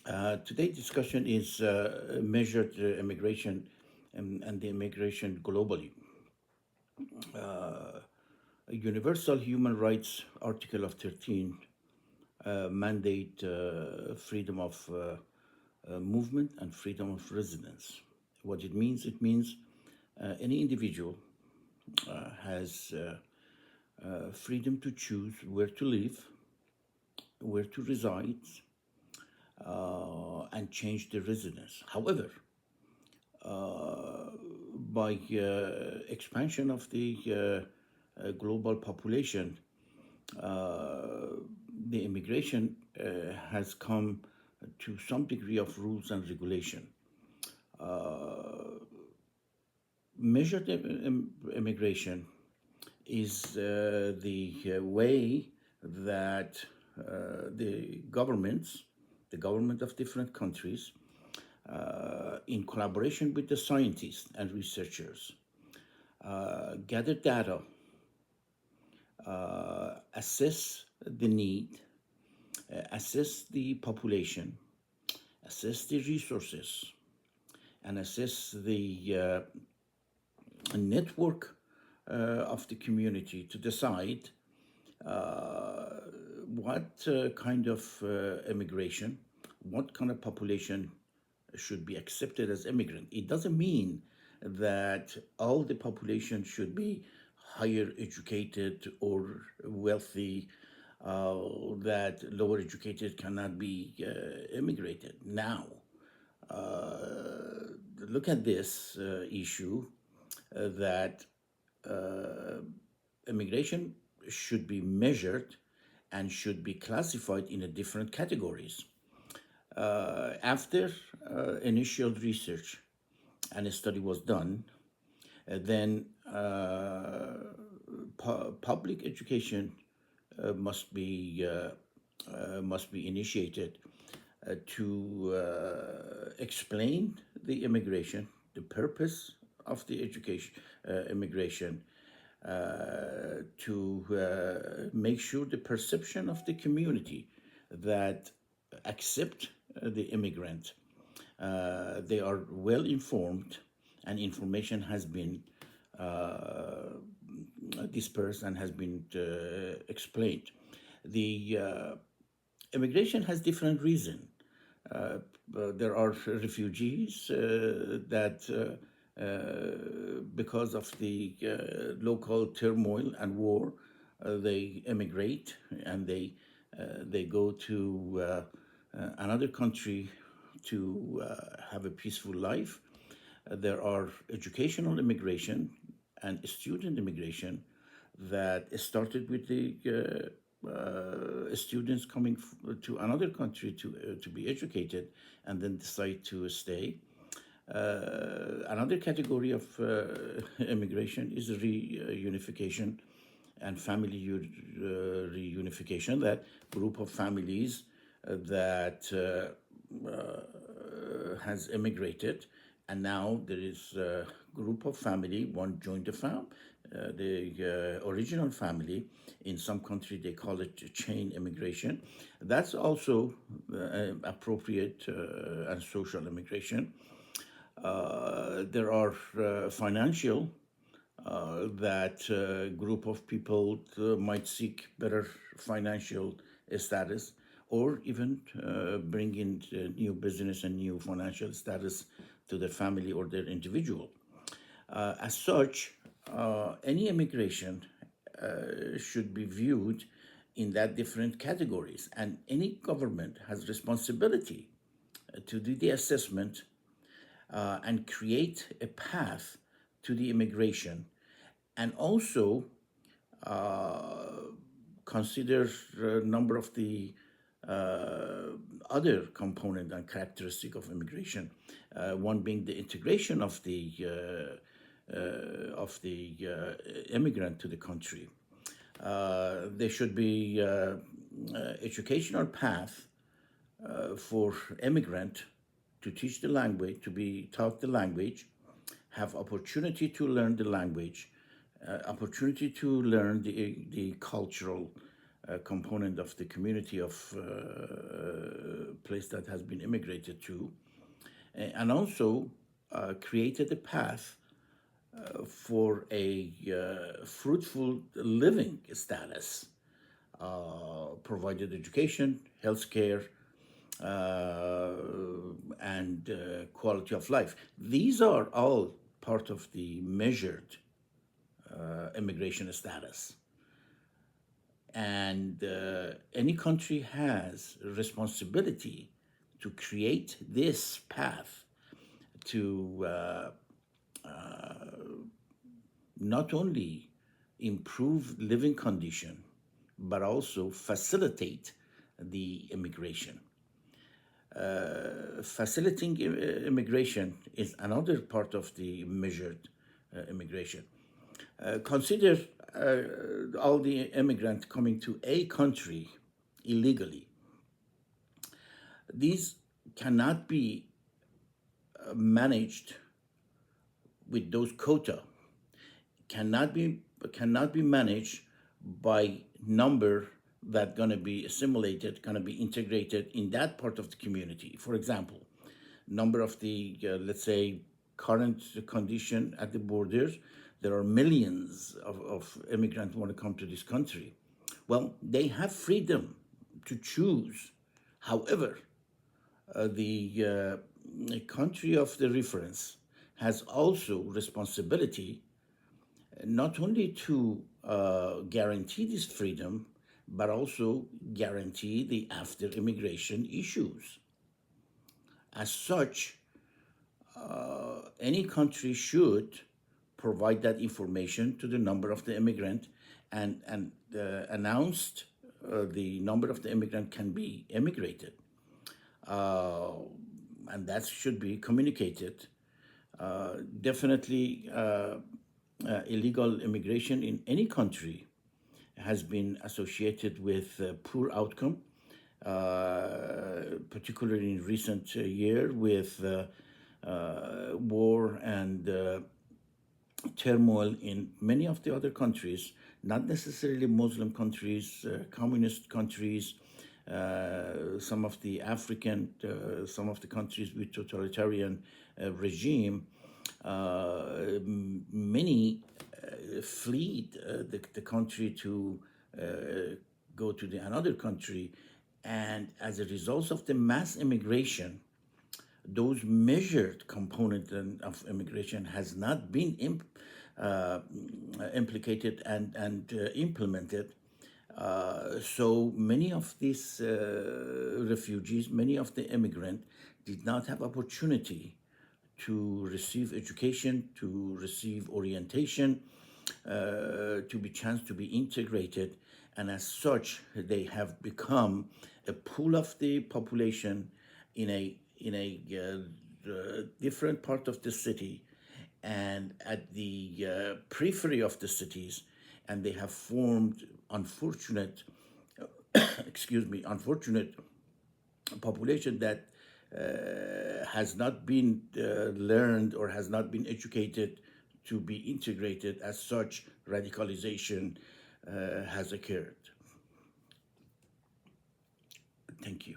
Today's discussion is measured immigration and the immigration globally. A Universal Human Rights Article of 13 mandate freedom of movement and freedom of residence. What it means any individual has freedom to choose where to live, where to reside, and change their residence. However, by expansion of the global population, the immigration has come to some degree of rules and regulation. Measured immigration is the way that the government of different countries, in collaboration with the scientists and researchers, gather data, assess the need, assess the population, assess the resources, and assess the network of the community to decide what kind of immigration, what kind of population should be accepted as immigrant. It doesn't mean that all the population should be higher educated or wealthy, that lower educated cannot be immigrated. Now, look at this issue that immigration should be measured and should be classified in a different categories. After initial research and a study was done, then public education must be initiated to explain the immigration, the purpose of the education, immigration, to make sure the perception of the community that accept the immigrant, they are well informed and information has been dispersed and has been explained. The immigration has different reasons. There are refugees that because of the local turmoil and war, they immigrate and they go to another country to have a peaceful life. There are educational immigration and student immigration that started with the students coming to another country to be educated and then decide to stay. Another category of immigration is reunification and family reunification, that group of families that has immigrated, and now there is a group of family, one joined the original family. In some country they call it chain immigration. That's also appropriate and social immigration. There are financial that group of people might seek better financial status, or even bring in new business and new financial status to their family or their individual. As such, any immigration should be viewed in that different categories, and any government has responsibility to do the assessment and create a path to the immigration, and also consider a number of the other component and characteristic of immigration. One being the integration of the immigrant to the country. There should be educational path for immigrant to teach the language, to be taught the language, have opportunity to learn the language, opportunity to learn the cultural component of the community of place that has been immigrated to, and also created a path for a fruitful living status, provided education, healthcare, and quality of life. These are all part of the measured immigration status. And any country has a responsibility to create this path to not only improve living condition, but also facilitate the immigration. Facilitating immigration is another part of the measured immigration. Consider all the immigrants coming to a country illegally. These cannot be managed with those quota. Cannot be managed by number that going to be assimilated, going to be integrated in that part of the community. For example, number of the let's say current condition at the borders, there are millions of immigrants who want to come to this country. Well, they have freedom to choose. However, the country of the reference has also responsibility not only to guarantee this freedom, but also guarantee the after immigration issues. As such, any country should provide that information to the number of the immigrant and announced the number of the immigrant can be immigrated. And that should be communicated. Definitely, illegal immigration in any country has been associated with poor outcome, particularly in recent year with war and turmoil in many of the other countries, not necessarily Muslim countries, communist countries, some of the African, some of the countries with totalitarian regime. Many flee the country to go to another country, and as a result of the mass immigration, those measured component of immigration has not been implicated and implemented. So many of these refugees, many of the immigrants did not have opportunity to receive education, to receive orientation, to be chance to be integrated, and as such, they have become a pool of the population in a different part of the city and at the periphery of the cities, and they have formed unfortunate, unfortunate population that has not been learned or has not been educated to be integrated. As such, radicalization has occurred. Thank you.